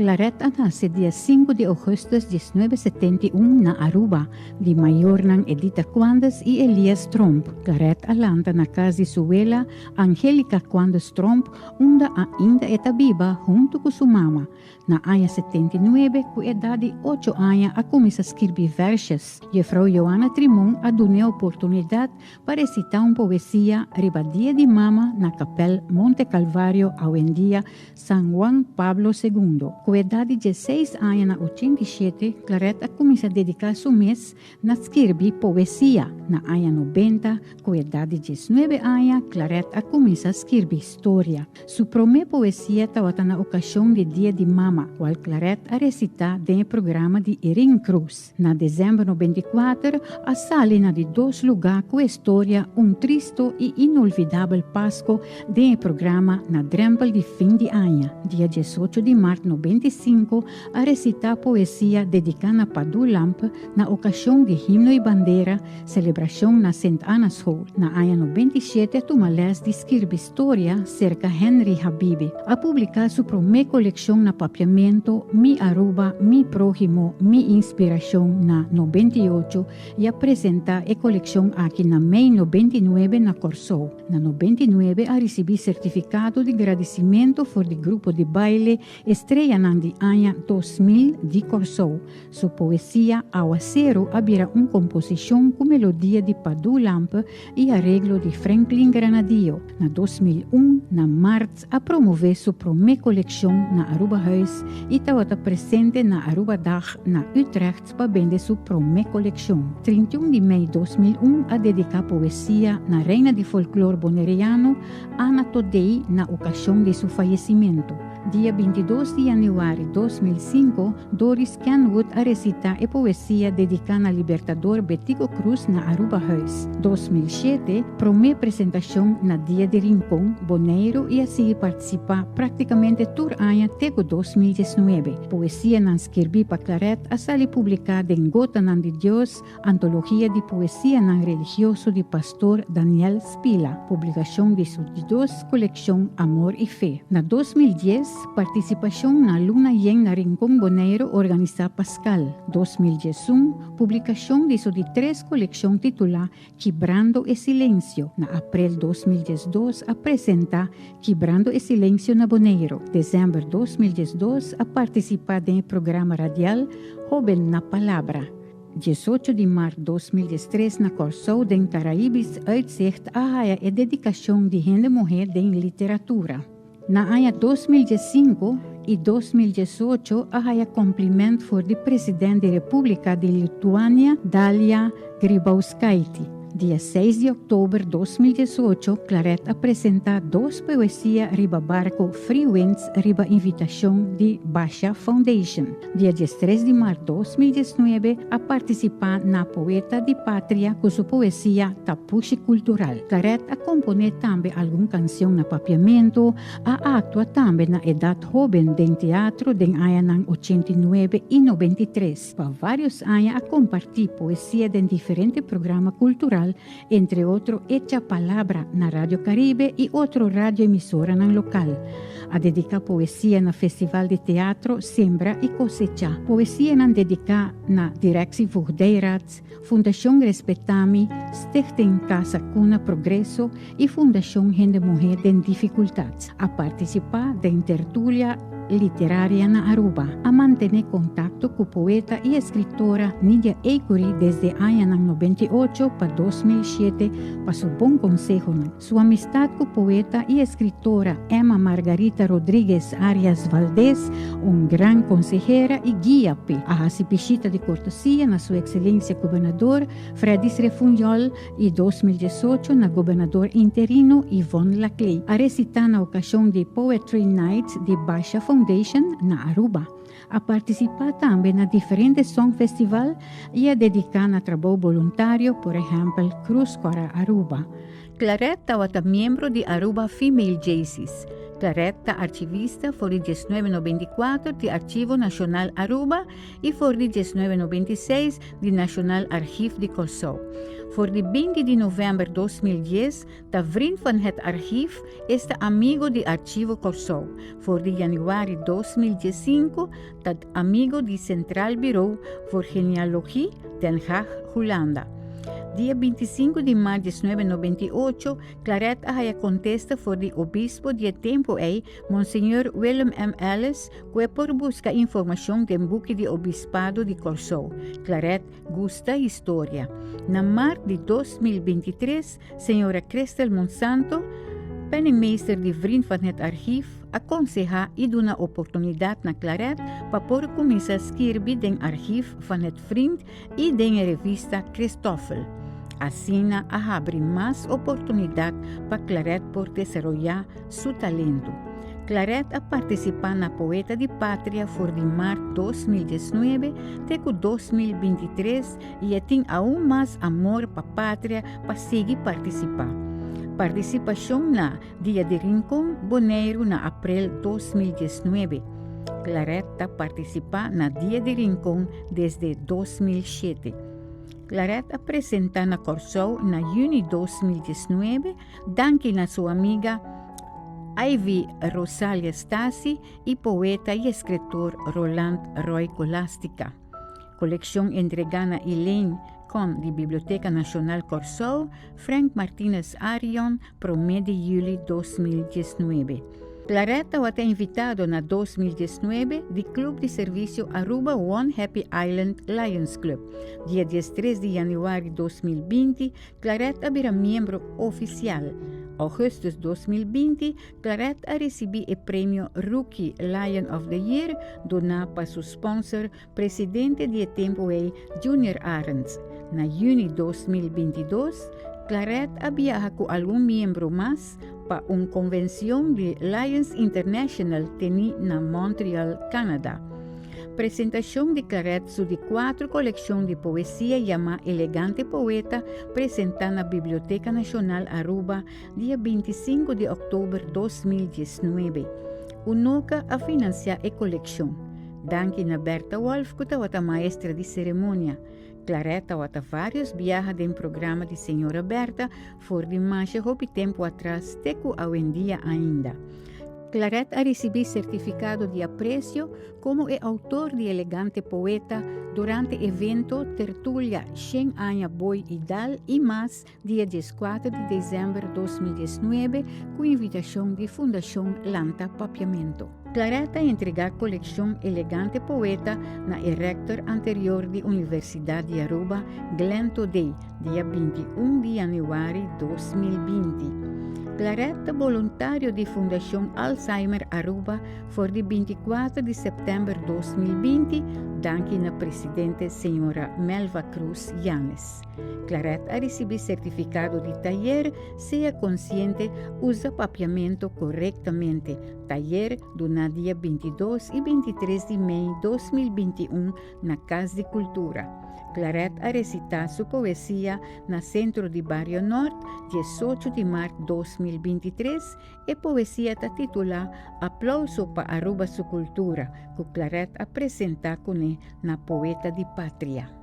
Claret nasce dia 5 de agosto de 1971 na Aruba, de maior ng Edita Cuandes e Elias Tromp. Claret alanta na casa de suela Angelica Cuandes Tromp, onde ainda está viva junto com sua mama. Na aya 79, com idade de 8 anos, a começa a escrever versos. E Frau Joana Trimon a deu a oportunidade para recitar uma poesia Ribadia de Mama na Capel Monte Calvário, ao em dia San Juan Pablo II. Com idade de 16 anos, na 87, Claret começa a dedicar seu mês na escrever poesia. Na aya 90, com idade de 19 anos, Claret começa a escrever história. Sua primeira poesia estava na ocasião do Dia de Mama, qual Claret a recitar no programa de Erin Cruz. Na dezembro de 94, a sala na de 2 lugares com a história tristo e inolvidável Páscoa no programa na drempel de fim de ano. Dia 18 de março de 95, a recitar poesia dedicada a Padu Lamp na ocasião de Himno e Bandeira, celebração na St. Anna's Hall. Na ano 97, a Tumalés de escrever história cerca Henry Habibi. A publicar sua primeira coleção na papiamento Mi Aruba, Mi Prójimo, Mi Inspiração na 98 e apresentar a coleção aqui na May 99 na Corsou. Na 99, a receber certificado de agradecimento por o grupo de baile estreia na de ano 2000 de Corsou. Sua poesia Ao Acero havia uma composição com melodia de Padu Lamp e arreglo de Franklin Granadio. Na 2001, na março, a promover sua primeira coleção na Aruba Huis e estava presente na Aruba Dag na Utrecht para vender sua primeira coleção. 31 de maio de 2001, a dedicar poesia na reina de folclore boneriano Ana Todei na ocasião de seu falecimento. Dia 22 de januário de 2005, Doris Kenwood a recitar a poesia dedicada ao libertador Betico Cruz na Aruba Huis. 2007, primeira apresentação na Dia de Rincón, Boneiro e assim participar praticamente todo ano até 2019. Poesia não escrevi para Claret a ser publicada em Gota Nan de Deus, antologia de poesia não religioso de pastor Daniel Spila, publicação de sua coleção Amor e Fé. Na 2010, participação na Luna Yen na Rincón Boneiro organizada Pascal. 2011, publicação de sua 3 coleção titular Quebrando o Silêncio. Na abril 2012, apresenta Quebrando o Silêncio na Boneiro. Dezembro 2012, a participar do programa radial Joven na Palavra. 18 de março de 2013, na Corsou de Caraíbes, uitzicht a dedicação de gente mulher em literatura. Na ano 2015 e 2018, há cumprimento por o presidente da República de Lituânia, Dalia Grybauskaitė. Dia 6 de outubro de 2018, Claret apresenta 2 poesias riba barco Free Winds riba invitação de Baixa Foundation. Dia 13 de março de 2019, a participar na Poeta de Pátria com sua poesia Tapuxi Cultural. Claret a componer também alguma canção na papiamento, a atua também na idade jovem de teatro de anos 89 e 93. Para vários anos a compartilhar poesia em diferentes programas culturais, entre outros Hecha Palavra na Rádio Caribe e outro rádio emissora no local. A dedicar poesia na Festival de Teatro Sembra e Cosecha. Poesia não dedicar na Directie Voogdijraad, Fundação Respeitame, Stichting Casa Cuna Progresso e Fundação Gente Mulher em Dificuldades. A participar da tertúlia literária na Aruba, a manter contato com o poeta e escritora Nidia Eikuri desde ano 98 para 2007 para seu bom conselho. Sua amistade com o poeta e escritora Emma Margarita Rodrigues Arias Valdés, grande consejera e guia a recipicita de cortesia na sua excelência governador Fredis Refunjol e 2018 na governador interino Yvonne Laclay, a recitar na ocasião de Poetry Night de Baixa Foundation na Aruba. A participar também na diferentes song festival e a dedicar a trabalho voluntário, por exemplo, Cruz para Aruba. Claret estava membro de Aruba Female Jaycees. Claret ta archivista for di 1994 di Archivo Nacional Aruba e for di 1996 di National Archief di Corsou. Voor de 20 de november 2010, de vriend van het archief is de amigo de Archivo Corsou. Voor de januari 2015, dat amigo de Centraal Bureau voor Genealogie Den Haag, Hollanda. Dia 25 de maio de 1998, Claret haya contesta por de obispo de tempo Monsenhor Willem M. Ellis, que por buscar informação de buque de obispado de Corsou. Claret gusta história. Na março de 2023, senhora Cristel Monsanto, penningmeester de vriend van het archief, aconseja e dona oportunidade na Claret para por começar a escrever den archief van het vriend e den revista Christoffel. Assim, abre mais oportunidade para Claret por desenvolver seu talento. Claret a participar na Poeta de Pátria for de março 2019 até 2023 e tem aún mais amor para a pátria para seguir participar. Participação na Dia de Rincón, Bonaire, na abril 2019. Claret a participar na Dia de Rincón desde 2007. Claret apresenta na Corsou na junho 2019, danke na sua amiga Ivy Rosalia Stasi e poeta e escritor Roland Roy Colastica. Coleção entregada a Elaine Con di Biblioteca Nacional Corsou, Frank Martinez Arion, pro mês de julho 2019. Claret foi invitado na 2019 do Clube de Serviço Aruba One Happy Island Lions Club. Dia 13 de janeiro de 2020, Claret era membro oficial. Augustus 2020, Claret recebi o prêmio Rookie Lion of the Year donado para seu sponsor, presidente de tempo Junior Arends. Na junho 2022, Claret viaja com algum membro mais para uma convenção de Lions International teni na Montreal, Canadá. Apresentação de Claret sobre 4 coleções de poesia chamada Elegante Poeta, apresentada na Biblioteca Nacional Aruba, dia 25 de outubro de 2019. Unoca a financiar a coleção. Danke na Berta Wolf, que é a maestra de cerimônia. Claret tem vários viagens em programa de Senhora Berta, for de mais de tempo atrás, teco hoje em dia ainda. Claret recebido certificado de apreço como autor de Elegante Poeta durante o evento Tertulia 100 anos Boi e Dal e mais, dia 14 de dezembro de 2019, com invitação de Fundação Lanta Papiamento. Claret entregar a coleção Elegante Poeta na rector anterior da Universidade de Aruba, Glenn Todey, dia 21 de janeiro de 2020. Claret, voluntário de Fundação Alzheimer Aruba, for de 24 de setembro de 2020, danke na presidente senhora Melva Cruz Yanes. Claret recebido certificado de taller, seja consciente, usa papiamento corretamente. Taller do dia 22 e 23 de maio de 2021 na Casa de Cultura. Claret recitar sua poesia na Centro de Barrio Norte, 18 de março de 2023, e poesia está titulada Aplauso para Aruba Sua Cultura, que Claret apresenta com na Poeta de Pátria.